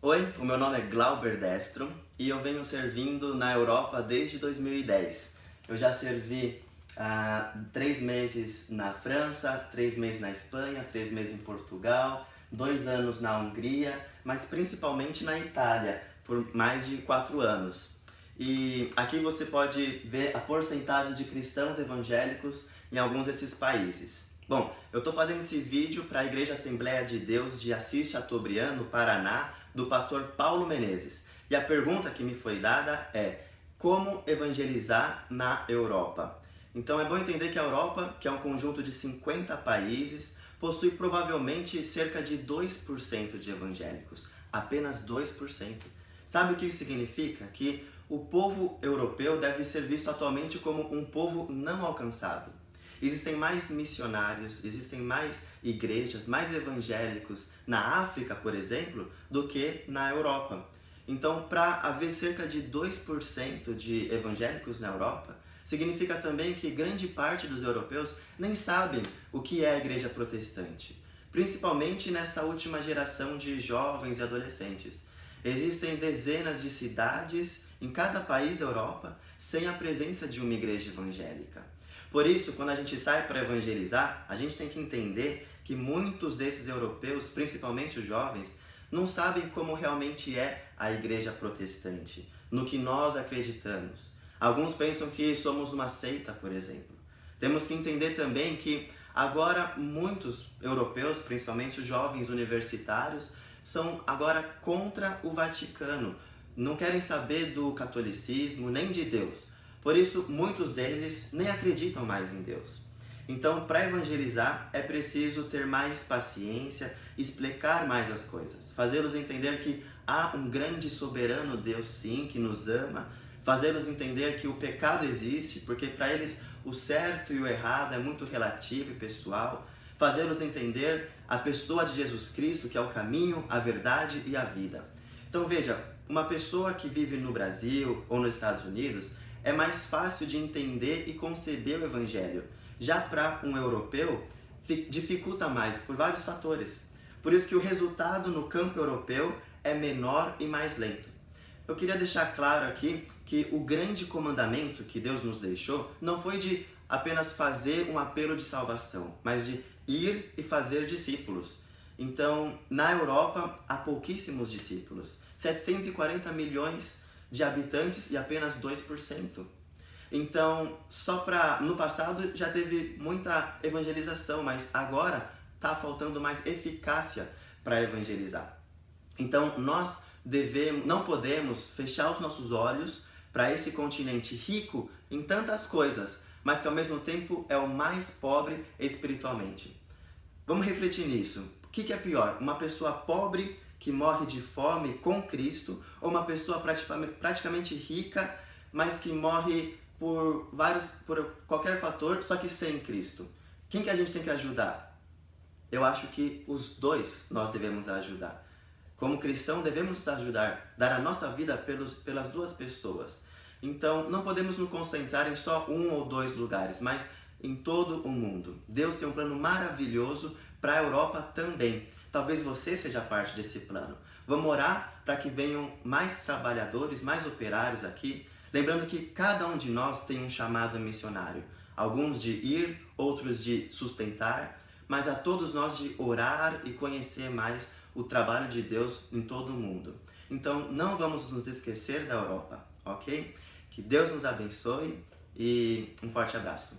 Oi, o meu nome é Glauber Destro e eu venho servindo na Europa desde 2010. Eu já servi 3 meses na França, 3 meses na Espanha, 3 meses em Portugal, 2 anos na Hungria, mas principalmente na Itália, por mais de 4 anos. E aqui você pode ver a porcentagem de cristãos evangélicos em alguns desses países. Bom, eu estou fazendo esse vídeo para a Igreja Assembleia de Deus de Assis Chateaubriand, no Paraná, do pastor Paulo Menezes. E a pergunta que me foi dada é: como evangelizar na Europa? Então é bom entender que a Europa, que é um conjunto de 50 países, possui provavelmente cerca de 2% de evangélicos. Apenas 2%. Sabe o que isso significa? Que o povo europeu deve ser visto atualmente como um povo não alcançado. Existem mais missionários, existem mais igrejas, mais evangélicos na África, por exemplo, do que na Europa. Então, para haver cerca de 2% de evangélicos na Europa, significa também que grande parte dos europeus nem sabem o que é a igreja protestante, principalmente nessa última geração de jovens e adolescentes. Existem dezenas de cidades em cada país da Europa sem a presença de uma igreja evangélica. Por isso, quando a gente sai para evangelizar, a gente tem que entender que muitos desses europeus, principalmente os jovens, não sabem como realmente é a igreja protestante, no que nós acreditamos. Alguns pensam que somos uma seita, por exemplo. Temos que entender também que agora muitos europeus, principalmente os jovens universitários, são agora contra o Vaticano. Não querem saber do catolicismo nem de Deus. Por isso, muitos deles nem acreditam mais em Deus. Então, para evangelizar, é preciso ter mais paciência, explicar mais as coisas, fazê-los entender que há um grande soberano Deus, sim, que nos ama, fazê-los entender que o pecado existe, porque para eles o certo e o errado é muito relativo e pessoal, fazê-los entender a pessoa de Jesus Cristo, que é o caminho, a verdade e a vida. Então, veja, uma pessoa que vive no Brasil ou nos Estados Unidos, é mais fácil de entender e conceber o Evangelho. Já para um europeu, dificulta mais por vários fatores. Por isso que o resultado no campo europeu é menor e mais lento. Eu queria deixar claro aqui que o grande comandamento que Deus nos deixou não foi de apenas fazer um apelo de salvação, mas de ir e fazer discípulos. Então, na Europa, há pouquíssimos discípulos. 740 milhões de habitantes e apenas 2%. Então, no passado já teve muita evangelização, mas agora está faltando mais eficácia para evangelizar. Então, nós não podemos fechar os nossos olhos para esse continente rico em tantas coisas, mas que ao mesmo tempo é o mais pobre espiritualmente. Vamos refletir nisso. O que é pior? Uma pessoa pobre que morre de fome com Cristo, ou uma pessoa praticamente rica, mas que morre por qualquer fator, só que sem Cristo? Quem que a gente tem que ajudar? Eu acho que os dois nós devemos ajudar. Como cristão, devemos ajudar, dar a nossa vida pelas duas pessoas. Então, não podemos nos concentrar em só um ou dois lugares, mas em todo o mundo. Deus tem um plano maravilhoso para a Europa também. Talvez você seja parte desse plano. Vamos orar para que venham mais trabalhadores, mais operários aqui. Lembrando que cada um de nós tem um chamado missionário. Alguns de ir, outros de sustentar, mas a todos nós de orar e conhecer mais o trabalho de Deus em todo o mundo. Então não vamos nos esquecer da Europa, ok? Que Deus nos abençoe e um forte abraço.